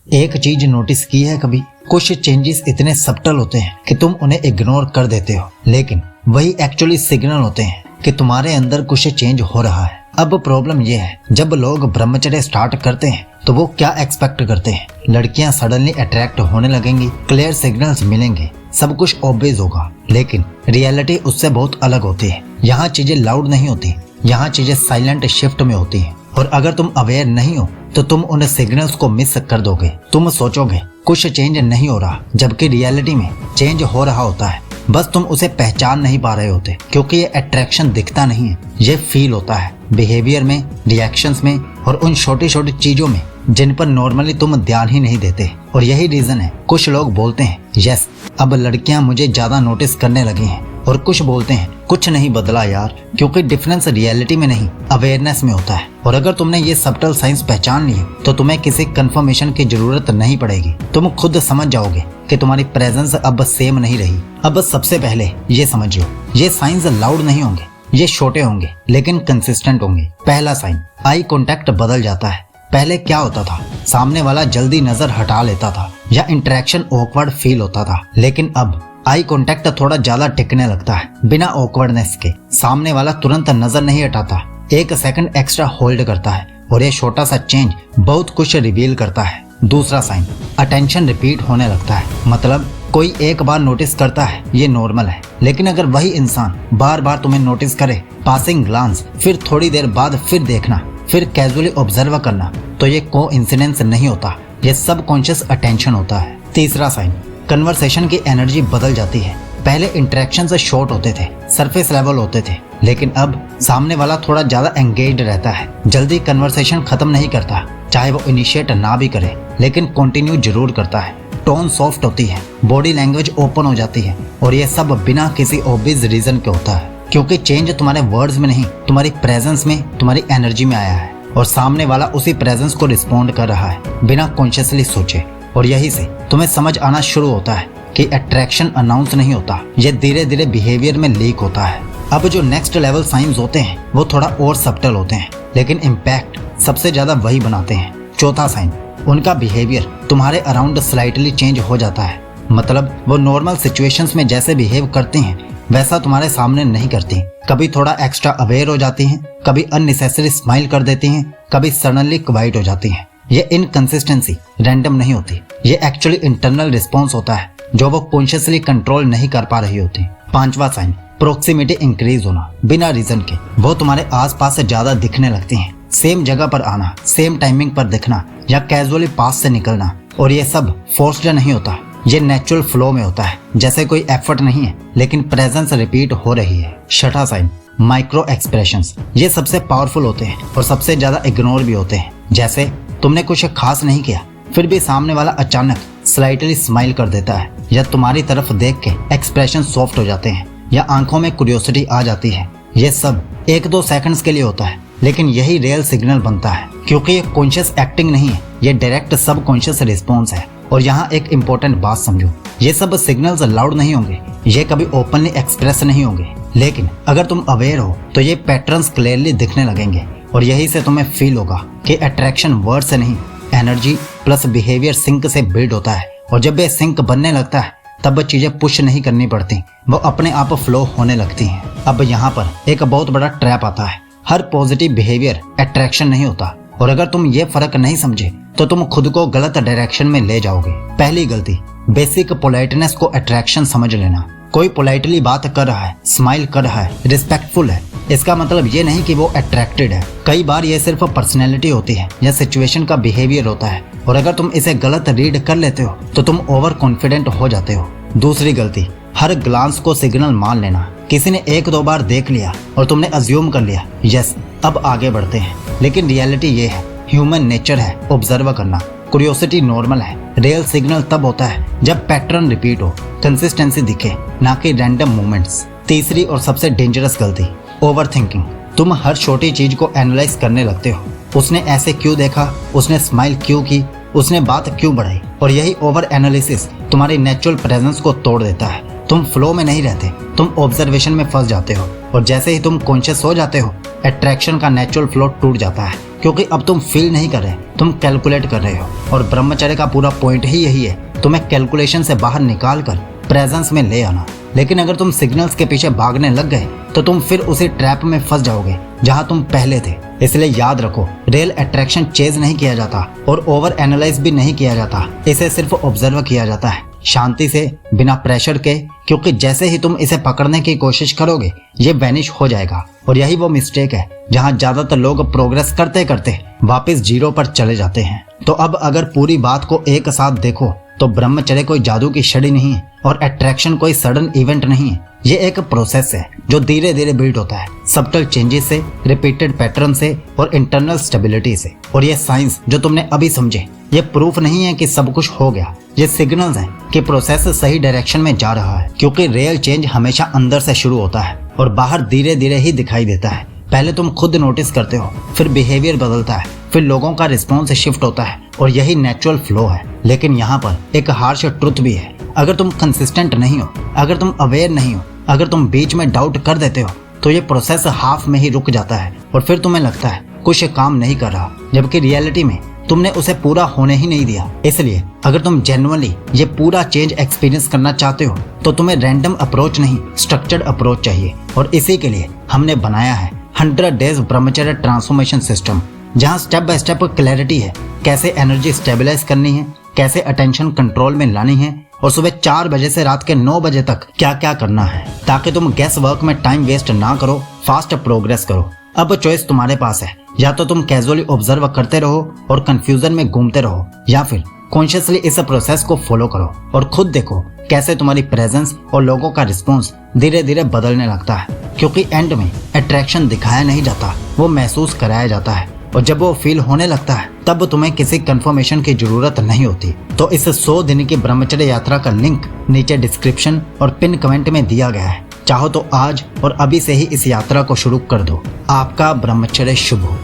एक चीज नोटिस की है कभी, कुछ चेंजेस इतने सब्टल होते हैं कि तुम उन्हें इग्नोर कर देते हो, लेकिन वही एक्चुअली सिग्नल होते हैं कि तुम्हारे अंदर कुछ चेंज हो रहा है। अब प्रॉब्लम यह है, जब लोग ब्रह्मचर्य स्टार्ट करते हैं तो वो क्या एक्सपेक्ट करते हैं, लड़कियां सडनली अट्रैक्ट होने लगेंगी, क्लियर सिग्नल्स मिलेंगे, सब कुछ ऑब्वियस होगा। लेकिन रियलिटी उससे बहुत अलग होती है। यहाँ चीजें लाउड नहीं होती, यहाँ चीजें साइलेंट शिफ्ट में होती हैं। और अगर तुम अवेयर नहीं हो तो तुम उन सिग्नल्स को मिस कर दोगे। तुम सोचोगे कुछ चेंज नहीं हो रहा, जबकि रियलिटी में चेंज हो रहा होता है, बस तुम उसे पहचान नहीं पा रहे होते, क्योंकि ये अट्रैक्शन दिखता नहीं है, ये फील होता है बिहेवियर में, रिएक्शंस में और उन छोटी छोटी चीजों में जिन पर नॉर्मली तुम ध्यान ही नहीं देते। और यही रीजन है कुछ लोग बोलते हैं यस अब लड़कियां मुझे ज्यादा नोटिस करने लगी हैं, और कुछ बोलते हैं कुछ नहीं बदला यार, क्योंकि डिफरेंस रियलिटी में नहीं अवेयरनेस में होता है। और अगर तुमने ये सबटल साइंस पहचान लिए तो तुम्हें किसी कंफर्मेशन की जरूरत नहीं पड़ेगी, तुम खुद समझ जाओगे कि तुम्हारी प्रेजेंस अब सेम नहीं रही। अब सबसे पहले ये समझियो, ये साइंस लाउड नहीं होंगे, ये छोटे होंगे लेकिन कंसिस्टेंट होंगे। पहला साइन, आई कांटेक्ट बदल जाता है। पहले क्या होता था, सामने वाला जल्दी नजर हटा लेता था या इंटरेक्शन ऑकवर्ड फील होता था, लेकिन अब आई कांटेक्ट थोड़ा ज्यादा टिकने लगता है बिना ऑकवर्डनेस के। सामने वाला तुरंत नजर नहीं हटाता, एक सेकंड एक्स्ट्रा होल्ड करता है, और ये छोटा सा चेंज बहुत कुछ रिवील करता है। दूसरा साइन, अटेंशन रिपीट होने लगता है। मतलब कोई एक बार नोटिस करता है ये नॉर्मल है, लेकिन अगर वही इंसान बार बार तुम्हें नोटिस करे, पासिंग ग्लांस, फिर थोड़ी देर बाद फिर देखना, फिर कैजुअली ऑब्जर्व करना, तो ये कोइंसिडेंस नहीं होता, ये सबकॉन्शियस अटेंशन होता है। तीसरा साइन, कन्वर्सेशन की एनर्जी बदल जाती है। पहले इंटरेक्शन से शॉर्ट होते थे, सरफेस लेवल होते थे, लेकिन अब सामने वाला थोड़ा ज्यादा एंगेज्ड रहता है, जल्दी कन्वर्सेशन खत्म नहीं करता, चाहे वो इनिशिएट ना भी करे, लेकिन कंटिन्यू जरूर करता है। टोन सॉफ्ट होती है, बॉडी लैंग्वेज ओपन हो जाती है, और ये सब बिना किसी ऑब्वियस रीजन के होता है, क्योंकि चेंज तुम्हारे वर्ड्स में नहीं, तुम्हारी प्रेजेंस में, तुम्हारी एनर्जी में आया है, और सामने वाला उसी प्रेजेंस को रिस्पॉन्ड कर रहा है बिना कॉन्शियसली सोचे। और यही से तुम्हें समझ आना शुरू होता है कि अट्रैक्शन अनाउंस नहीं होता, ये धीरे धीरे बिहेवियर में लीक होता है। अब जो नेक्स्ट लेवल साइंस होते हैं वो थोड़ा और सब्टल होते हैं, लेकिन इम्पैक्ट सबसे ज्यादा वही बनाते हैं। चौथा साइन, उनका बिहेवियर तुम्हारे अराउंड स्लाइटली चेंज हो जाता है। मतलब वो नॉर्मल सिचुएशंस में जैसे बिहेव करते हैं वैसा तुम्हारे सामने नहीं करती। कभी थोड़ा एक्स्ट्रा अवेयर हो जाती हैं, कभी अननेसेसरी स्माइल कर देती हैं, कभी सडनली क्वाइट हो जाती हैं। ये इनकंसिस्टेंसी रैंडम नहीं होती, ये एक्चुअली इंटरनल रिस्पॉन्स होता है जो वो कॉन्शियसली कंट्रोल नहीं कर पा रही होती। पांचवा साइन, प्रोक्सिमिटी इंक्रीज होना बिना रीजन के। वो तुम्हारे आसपास से ज्यादा दिखने लगती हैं, सेम जगह पर आना, सेम टाइमिंग पर दिखना या कैजुअली पास से निकलना। और ये सब फोर्स्ड नहीं होता, ये नेचुरल फ्लो में होता है, जैसे कोई एफर्ट नहीं है लेकिन प्रेजेंस रिपीट हो रही है। छठा साइन, माइक्रो एक्सप्रेशंस। ये सबसे पावरफुल होते हैं और सबसे ज्यादा इग्नोर भी होते हैं। जैसे तुमने कुछ खास नहीं किया, फिर भी सामने वाला अचानक स्लाइटली स्माइल कर देता है, या तुम्हारी तरफ देख के एक्सप्रेशन सॉफ्ट हो जाते हैं, या आंखों में क्यूरियोसिटी आ जाती है। ये सब 1-2 सेकंड्स के लिए होता है, लेकिन यही रियल सिग्नल बनता है, क्योंकि ये कॉन्शियस एक्टिंग नहीं है, ये डायरेक्ट सब कॉन्शियस रिस्पॉन्स है। और यहाँ एक इम्पोर्टेंट बात समझो, ये सब सिग्नल्स लाउड नहीं होंगे, ये कभी ओपनली एक्सप्रेस नहीं होंगे, लेकिन अगर तुम अवेयर हो तो ये पैटर्न्स क्लियरली दिखने लगेंगे। और यही से तुम्हें फील होगा कि अट्रैक्शन वर्ड से नहीं, एनर्जी प्लस बिहेवियर सिंक से बिल्ड होता है। और जब ये सिंक बनने लगता है तब चीजें पुश नहीं करनी पड़ती, वो अपने आप फ्लो होने लगती हैं। अब यहाँ पर एक बहुत बड़ा ट्रैप आता है, हर पॉजिटिव बिहेवियर अट्रैक्शन नहीं होता, और अगर तुम ये फर्क नहीं समझे तो तुम खुद को गलत डायरेक्शन में ले जाओगे। पहली गलती, बेसिक पोलाइटनेस को अट्रैक्शन समझ लेना। कोई पोलाइटली बात कर रहा है, स्माइल कर रहा है, रिस्पेक्टफुल है, इसका मतलब ये नहीं कि वो अट्रैक्टेड है। कई बार ये सिर्फ पर्सनैलिटी होती है या सिचुएशन का बिहेवियर होता है, और अगर तुम इसे गलत रीड कर लेते हो तो तुम ओवर कॉन्फिडेंट हो जाते हो। दूसरी गलती, हर ग्लांस को सिग्नल मान लेना। किसी ने 1-2 बार देख लिया और तुमने अज्यूम कर लिया यस अब आगे बढ़ते हैं, लेकिन रियलिटी ये है, ह्यूमन नेचर है ऑब्जर्व करना, क्यूरियोसिटी नॉर्मल है। रियल सिग्नल तब होता है जब पैटर्न रिपीट हो, कंसिस्टेंसी दिखे, ना कि रैंडम मूवमेंट्स। तीसरी और सबसे डेंजरस गलती, ओवर थिंकिंग। तुम हर छोटी चीज को एनालाइज करने लगते हो, उसने ऐसे क्यों देखा, उसने स्माइल क्यों की, उसने बात क्यों बढ़ाई। और यही ओवर एनालिसिस तुम्हारी नेचुरल प्रेजेंस को तोड़ देता है। तुम फ्लो में नहीं रहते, तुम ऑब्जर्वेशन में फंस जाते हो, और जैसे ही तुम कॉन्शियस हो जाते हो अट्रैक्शन का नेचुरल फ्लो टूट जाता है, क्योंकि अब तुम फील नहीं कर रहे, तुम कैलकुलेट कर रहे हो। और ब्रह्मचर्य का पूरा पॉइंट ही यही है, तुम्हें कैलकुलेशन से बाहर निकाल कर प्रेजेंस में ले आना। लेकिन अगर तुम सिग्नल्स के पीछे भागने लग गए तो तुम फिर उसी ट्रैप में फंस जाओगे जहां तुम पहले थे। इसलिए याद रखो, रियल अट्रैक्शन चेज नहीं किया जाता और ओवर एनालाइज भी नहीं किया जाता, इसे सिर्फ ऑब्जर्व किया जाता है शांति से, बिना प्रेशर के। क्योंकि जैसे ही तुम इसे पकड़ने की कोशिश करोगे ये वैनिश हो जाएगा। और यही वो मिस्टेक है जहां ज्यादातर लोग प्रोग्रेस करते करते वापस जीरो पर चले जाते हैं। तो अब अगर पूरी बात को एक साथ देखो तो ब्रह्मचर्य कोई जादू की छड़ी नहीं है और अट्रैक्शन कोई सडन इवेंट नहीं है। ये एक प्रोसेस है जो धीरे धीरे बिल्ड होता है, सबटल चेंजेस से, रिपीटेड पैटर्न से और इंटरनल स्टेबिलिटी से। और ये साइंस जो तुमने अभी समझे, ये प्रूफ नहीं है कि सब कुछ हो गया, ये सिग्नल्स हैं कि प्रोसेस सही डायरेक्शन में जा रहा है। क्योंकि रियल चेंज हमेशा अंदर से शुरू होता है और बाहर धीरे धीरे ही दिखाई देता है। पहले तुम खुद नोटिस करते हो, फिर बिहेवियर बदलता है, फिर लोगों का रिस्पॉन्स शिफ्ट होता है और यही नेचुरल फ्लो है। लेकिन यहाँ पर एक हार्श ट्रुथ भी है, अगर तुम कंसिस्टेंट नहीं हो, अगर तुम अवेयर नहीं हो, अगर तुम बीच में डाउट कर देते हो तो ये प्रोसेस हाफ में ही रुक जाता है और फिर तुम्हें लगता है कुछ काम नहीं कर रहा, जबकि रियलिटी में तुमने उसे पूरा होने ही नहीं दिया। इसलिए अगर तुम जेन्युइनली ये पूरा चेंज एक्सपीरियंस करना चाहते हो तो तुम्हें रैंडम अप्रोच नहीं, स्ट्रक्चर्ड अप्रोच चाहिए। और इसी के लिए हमने बनाया है 100 डेज ब्रह्मचर्य ट्रांसफॉर्मेशन सिस्टम, जहां स्टेप बाय स्टेप क्लैरिटी है, कैसे एनर्जी स्टेबलाइज करनी है, कैसे अटेंशन कंट्रोल में लानी है और सुबह 4 बजे से रात के 9 बजे तक क्या क्या करना है, ताकि तुम गैस वर्क में टाइम वेस्ट ना करो, फास्ट प्रोग्रेस करो। अब चॉइस तुम्हारे पास है, या तो तुम कैजुअली ऑब्जर्व करते रहो और कंफ्यूजन में घूमते रहो, या फिर कॉन्शियसली इस प्रोसेस को फॉलो करो और खुद देखो कैसे तुम्हारी प्रेजेंस और लोगों का रिस्पॉन्स धीरे धीरे बदलने लगता है। क्योंकि एंड में अट्रैक्शन दिखाया नहीं जाता, वो महसूस कराया जाता है। और जब वो फील होने लगता है तब तुम्हें किसी कंफर्मेशन की जरूरत नहीं होती। तो इस 100 दिन की ब्रह्मचर्य यात्रा का लिंक नीचे डिस्क्रिप्शन और पिन कमेंट में दिया गया है। चाहो तो आज और अभी से ही इस यात्रा को शुरू कर दो। आपका ब्रह्मचर्य शुभ हो।